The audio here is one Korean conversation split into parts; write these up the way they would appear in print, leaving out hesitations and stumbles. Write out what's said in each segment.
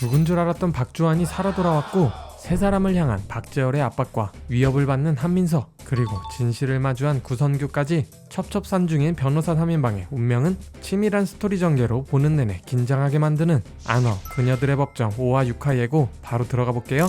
죽은 줄 알았던 박주환이 살아 돌아왔고 세 사람을 향한 박재열의 압박과 위협을 받는 한민서, 그리고 진실을 마주한 구선규까지 첩첩산중인 변호사 3인방의 운명은 치밀한 스토리 전개로 보는 내내 긴장하게 만드는 안허 그녀들의 법정 5화 6화 예고 바로 들어가 볼게요.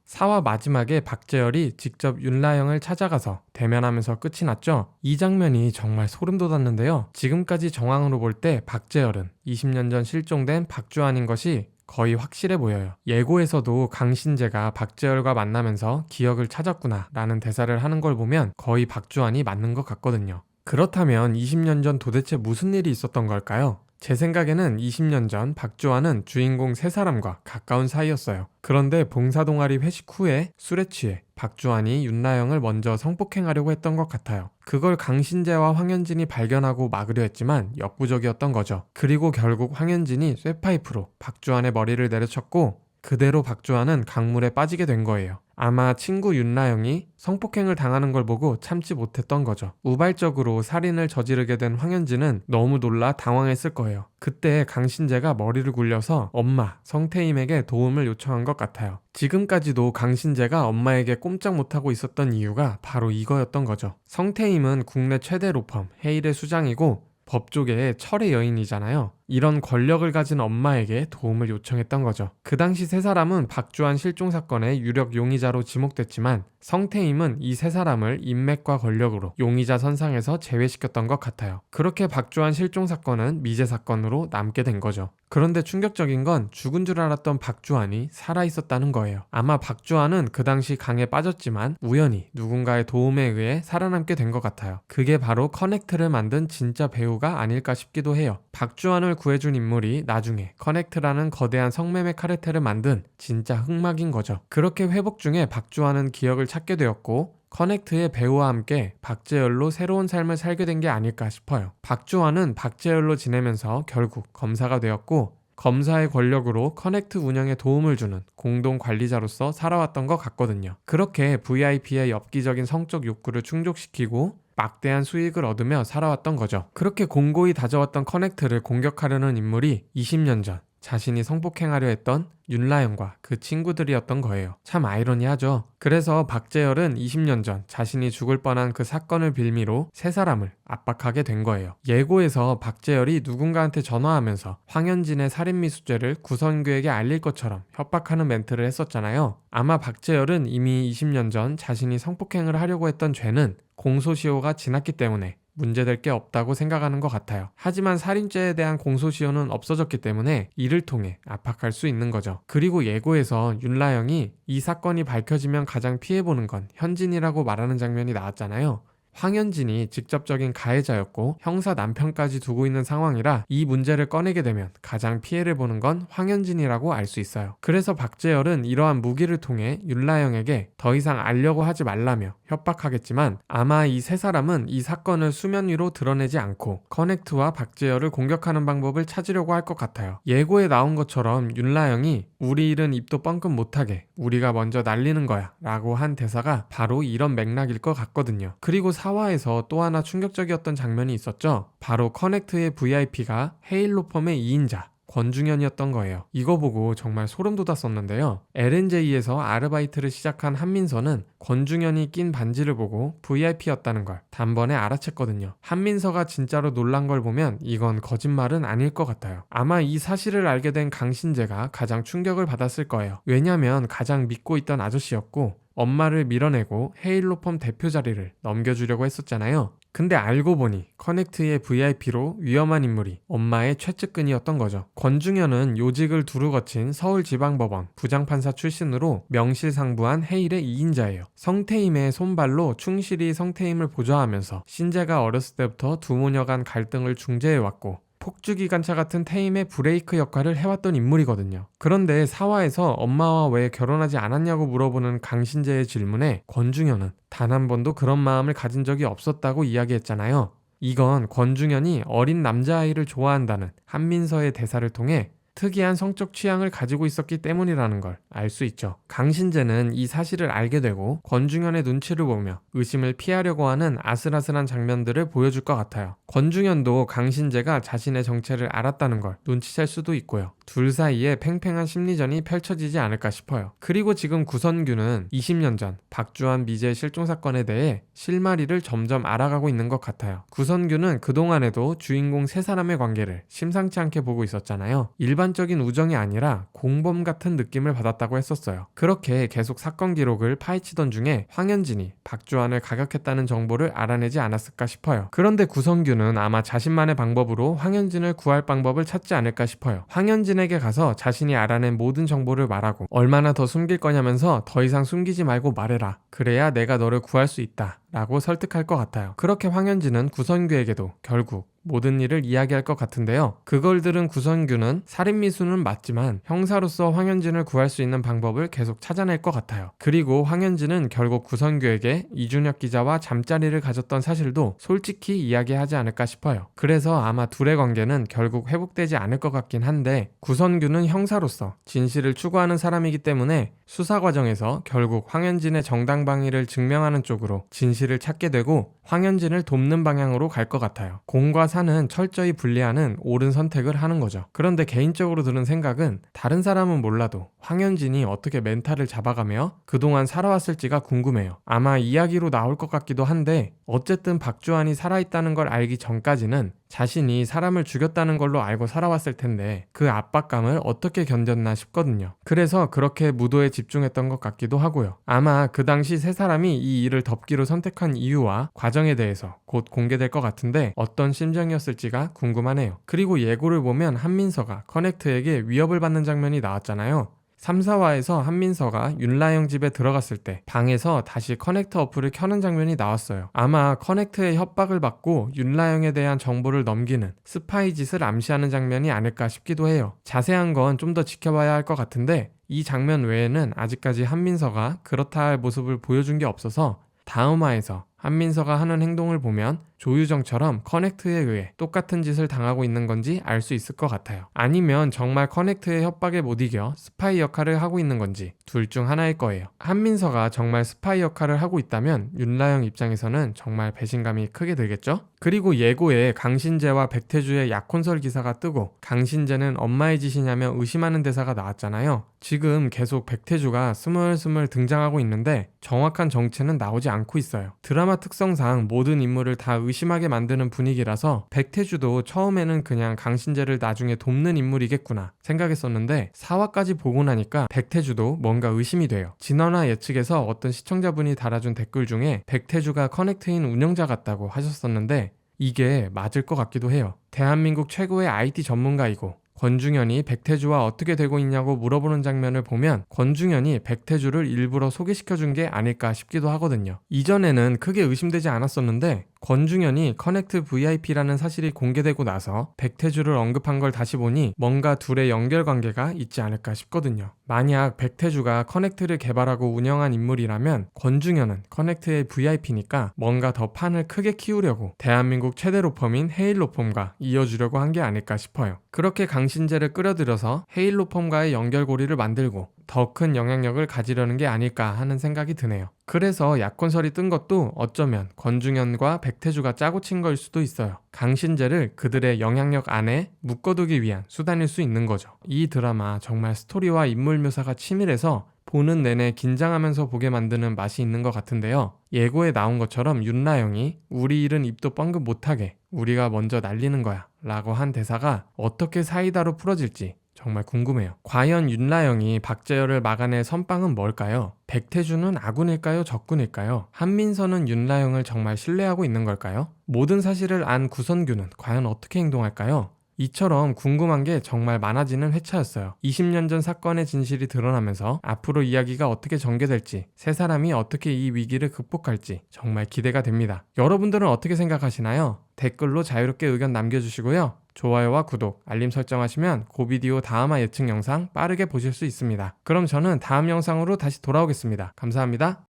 4화 마지막에 박재열이 직접 윤라영을 찾아가서 대면하면서 끝이 났죠. 이 장면이 정말 소름 돋았는데요. 지금까지 정황으로 볼 때 박재열은 20년 전 실종된 박주환인 것이 거의 확실해 보여요. 예고에서도 강신재가 박재열과 만나면서 기억을 찾았구나 라는 대사를 하는 걸 보면 거의 박주환이 맞는 것 같거든요. 그렇다면 20년 전 도대체 무슨 일이 있었던 걸까요? 제 생각에는 20년 전 박주환은 주인공 세 사람과 가까운 사이였어요. 그런데 봉사동아리 회식 후에 술에 취해 박주환이 윤나영을 먼저 성폭행하려고 했던 것 같아요. 그걸 강신재와 황현진이 발견하고 막으려 했지만 역부족이었던 거죠. 그리고 결국 황현진이 쇠파이프로 박주환의 머리를 내려쳤고 그대로 박주환은 강물에 빠지게 된 거예요. 아마 친구 윤나영이 성폭행을 당하는 걸 보고 참지 못했던 거죠. 우발적으로 살인을 저지르게 된 황현진은 너무 놀라 당황했을 거예요. 그때 강신재가 머리를 굴려서 엄마, 성태임에게 도움을 요청한 것 같아요. 지금까지도 강신재가 엄마에게 꼼짝 못하고 있었던 이유가 바로 이거였던 거죠. 성태임은 국내 최대 로펌 헤일의 수장이고 법조계의 철의 여인이잖아요. 이런 권력을 가진 엄마에게 도움을 요청했던 거죠. 그 당시 세 사람은 박주환 실종 사건의 유력 용의자로 지목됐지만 성태임은 이 세 사람을 인맥과 권력으로 용의자 선상에서 제외시켰던 것 같아요. 그렇게 박주환 실종 사건은 미제 사건으로 남게 된 거죠. 그런데 충격적인 건 죽은 줄 알았던 박주환이 살아있었다는 거예요. 아마 박주환은 그 당시 강에 빠졌지만 우연히 누군가의 도움에 의해 살아남게 된 것 같아요. 그게 바로 커넥트를 만든 진짜 배우가 아닐까 싶기도 해요. 박주환을 구해준 인물이 나중에 커넥트라는 거대한 성매매 카르텔을 만든 진짜 흑막인 거죠. 그렇게 회복 중에 박주환은 기억을 찾게 되었고 커넥트의 배우와 함께 박재열로 새로운 삶을 살게 된 게 아닐까 싶어요. 박주환은 박재열로 지내면서 결국 검사가 되었고 검사의 권력으로 커넥트 운영에 도움을 주는 공동 관리자로서 살아왔던 것 같거든요. 그렇게 VIP의 엽기적인 성적 욕구를 충족시키고 막대한 수익을 얻으며 살아왔던 거죠. 그렇게 공고히 다져왔던 커넥트를 공격하려는 인물이 20년 전 자신이 성폭행하려 했던 윤라영과 그 친구들이었던 거예요. 참 아이러니하죠. 그래서 박재열은 20년 전 자신이 죽을 뻔한 그 사건을 빌미로 세 사람을 압박하게 된 거예요. 예고에서 박재열이 누군가한테 전화하면서 황현진의 살인미수죄를 구선규에게 알릴 것처럼 협박하는 멘트를 했었잖아요. 아마 박재열은 이미 20년 전 자신이 성폭행을 하려고 했던 죄는 공소시효가 지났기 때문에 문제될 게 없다고 생각하는 것 같아요. 하지만 살인죄에 대한 공소시효는 없어졌기 때문에 이를 통해 압박할 수 있는 거죠. 그리고 예고에서 윤라영이 이 사건이 밝혀지면 가장 피해보는 건 현진이라고 말하는 장면이 나왔잖아요. 황현진이 직접적인 가해자였고 형사 남편까지 두고 있는 상황이라 이 문제를 꺼내게 되면 가장 피해를 보는 건 황현진이라고 알 수 있어요. 그래서 박재열은 이러한 무기를 통해 윤라영에게 더 이상 알려고 하지 말라며 협박하겠지만 아마 이 세 사람은 이 사건을 수면 위로 드러내지 않고 커넥트와 박재열을 공격하는 방법을 찾으려고 할 것 같아요. 예고에 나온 것처럼 윤라영이 우리 일은 입도 뻥끗 못하게 우리가 먼저 날리는 거야 라고 한 대사가 바로 이런 맥락일 것 같거든요. 그리고 4화에서 또 하나 충격적이었던 장면이 있었죠. 바로 커넥트의 VIP가 헤일로펌의 2인자 권중현이었던 거예요. 이거 보고 정말 소름 돋았었는데요. LNJ에서 아르바이트를 시작한 한민서는 권중현이 낀 반지를 보고 VIP였다는 걸 단번에 알아챘거든요. 한민서가 진짜로 놀란 걸 보면 이건 거짓말은 아닐 것 같아요. 아마 이 사실을 알게 된 강신재가 가장 충격을 받았을 거예요. 왜냐면 가장 믿고 있던 아저씨였고 엄마를 밀어내고 헤일로펌 대표 자리를 넘겨주려고 했었잖아요. 근데 알고 보니 커넥트의 VIP로 위험한 인물이 엄마의 최측근이었던 거죠. 권중현은 요직을 두루 거친 서울지방법원 부장판사 출신으로 명실상부한 헤일의 2인자예요. 성태임의 손발로 충실히 성태임을 보좌하면서 신재가 어렸을 때부터 두 모녀 간 갈등을 중재해왔고 폭주기관차 같은 태임의 브레이크 역할을 해왔던 인물이거든요. 그런데 4화에서 엄마와 왜 결혼하지 않았냐고 물어보는 강신재의 질문에 권중현은 단 한 번도 그런 마음을 가진 적이 없었다고 이야기했잖아요. 이건 권중현이 어린 남자아이를 좋아한다는 한민서의 대사를 통해 특이한 성적 취향을 가지고 있었기 때문이라는 걸 알 수 있죠. 강신재는 이 사실을 알게 되고 권중현의 눈치를 보며 의심을 피하려고 하는 아슬아슬한 장면들을 보여줄 것 같아요. 권중현도 강신재가 자신의 정체를 알았다는 걸 눈치챌 수도 있고요. 둘 사이에 팽팽한 심리전이 펼쳐지지 않을까 싶어요. 그리고 지금 구선규는 20년 전 박주환 미제 실종 사건에 대해 실마리를 점점 알아가고 있는 것 같아요. 구선규는 그동안에도 주인공 세 사람의 관계를 심상치 않게 보고 있었잖아요. 일반적인 우정이 아니라 공범 같은 느낌을 받았다고 했었어요. 그렇게 계속 사건 기록을 파헤치던 중에 황현진이 박주환을 가격했다는 정보를 알아내지 않았을까 싶어요. 그런데 구선규는 아마 자신만의 방법으로 황현진을 구할 방법을 찾지 않을까 싶어요. 황현진에게 가서 자신이 알아낸 모든 정보를 말하고 얼마나 더 숨길 거냐면서 더 이상 숨기지 말고 말해라. 그래야 내가 너를 구할 수 있다. 라고 설득할 것 같아요. 그렇게 황현진은 구선규에게도 결국 모든 일을 이야기할 것 같은데요. 그걸 들은 구선규는 살인미수는 맞지만 형사로서 황현진을 구할 수 있는 방법을 계속 찾아낼 것 같아요. 그리고 황현진은 결국 구선규에게 이준혁 기자와 잠자리를 가졌던 사실도 솔직히 이야기하지 않을까 싶어요. 그래서 아마 둘의 관계는 결국 회복되지 않을 것 같긴 한데 구선규는 형사로서 진실을 추구하는 사람이기 때문에 수사 과정에서 결국 황현진의 정당방위를 증명하는 쪽으로 진실을 찾게 되고 황현진을 돕는 방향으로 갈 것 같아요. 공과 사는 철저히 분리하는 옳은 선택을 하는 거죠. 그런데 개인적으로 드는 생각은 다른 사람은 몰라도 황현진이 어떻게 멘탈을 잡아가며 그동안 살아왔을지가 궁금해요. 아마 이야기로 나올 것 같기도 한데 어쨌든 박주환이 살아있다는 걸 알기 전까지는 자신이 사람을 죽였다는 걸로 알고 살아왔을 텐데 그 압박감을 어떻게 견뎠나 싶거든요. 그래서 그렇게 무도에 집중했던 것 같기도 하고요. 아마 그 당시 세 사람이 이 일을 덮기로 선택한 이유와 과정에 대해서 곧 공개될 것 같은데 어떤 심정이었을지가 궁금하네요. 그리고 예고를 보면 한민서가 커넥트에게 위협을 받는 장면이 나왔잖아요. 3, 4화에서 한민서가 윤라영 집에 들어갔을 때 방에서 다시 커넥터 어플을 켜는 장면이 나왔어요. 아마 커넥트의 협박을 받고 윤라영에 대한 정보를 넘기는 스파이 짓을 암시하는 장면이 아닐까 싶기도 해요. 자세한 건 좀 더 지켜봐야 할 것 같은데 이 장면 외에는 아직까지 한민서가 그렇다 할 모습을 보여준 게 없어서 다음 화에서 한민서가 하는 행동을 보면 조유정처럼 커넥트에 의해 똑같은 짓을 당하고 있는 건지 알 수 있을 것 같아요. 아니면 정말 커넥트의 협박에 못 이겨 스파이 역할을 하고 있는 건지 둘 중 하나일 거예요. 한민서가 정말 스파이 역할을 하고 있다면 윤라영 입장에서는 정말 배신감이 크게 들겠죠? 그리고 예고에 강신재와 백태주의 약혼설 기사가 뜨고 강신재는 엄마의 짓이냐며 의심하는 대사가 나왔잖아요. 지금 계속 백태주가 스물스물 등장하고 있는데 정확한 정체는 나오지 않고 있어요. 드라마 특성상 모든 인물을 다 의심하게 만드는 분위기라서 백태주도 처음에는 그냥 강신재를 나중에 돕는 인물이겠구나 생각했었는데 4화까지 보고 나니까 백태주도 뭔가 의심이 돼요. 진원화 예측에서 어떤 시청자분이 달아준 댓글 중에 백태주가 커넥트인 운영자 같다고 하셨었는데 이게 맞을 것 같기도 해요. 대한민국 최고의 IT 전문가이고 권중현이 백태주와 어떻게 되고 있냐고 물어보는 장면을 보면 권중현이 백태주를 일부러 소개시켜준 게 아닐까 싶기도 하거든요. 이전에는 크게 의심되지 않았었는데 권중현이 커넥트 VIP라는 사실이 공개되고 나서 백태주를 언급한 걸 다시 보니 뭔가 둘의 연결관계가 있지 않을까 싶거든요. 만약 백태주가 커넥트를 개발하고 운영한 인물이라면 권중현은 커넥트의 VIP니까 뭔가 더 판을 크게 키우려고 대한민국 최대 로펌인 헤일로펌과 이어주려고 한 게 아닐까 싶어요. 그렇게 강신재를 끌어들여서 헤일로펌과의 연결고리를 만들고 더 큰 영향력을 가지려는 게 아닐까 하는 생각이 드네요. 그래서 약혼설이 뜬 것도 어쩌면 권중현과 백태주가 짜고 친 거일 수도 있어요. 강신재를 그들의 영향력 안에 묶어두기 위한 수단일 수 있는 거죠. 이 드라마 정말 스토리와 인물 묘사가 치밀해서 보는 내내 긴장하면서 보게 만드는 맛이 있는 것 같은데요. 예고에 나온 것처럼 윤라영이 우리 일은 입도 뻥긋 못하게 우리가 먼저 날리는 거야 라고 한 대사가 어떻게 사이다로 풀어질지 정말 궁금해요. 과연 윤라영이 박재열을 막아낼 선빵은 뭘까요? 백태주는 아군일까요? 적군일까요? 한민서는 윤라영을 정말 신뢰하고 있는 걸까요? 모든 사실을 안 구선규는 과연 어떻게 행동할까요? 이처럼 궁금한 게 정말 많아지는 회차였어요. 20년 전 사건의 진실이 드러나면서 앞으로 이야기가 어떻게 전개될지, 세 사람이 어떻게 이 위기를 극복할지 정말 기대가 됩니다. 여러분들은 어떻게 생각하시나요? 댓글로 자유롭게 의견 남겨주시고요. 좋아요와 구독, 알림 설정하시면 고비디오 다음화 예측 영상 빠르게 보실 수 있습니다. 그럼 저는 다음 영상으로 다시 돌아오겠습니다. 감사합니다.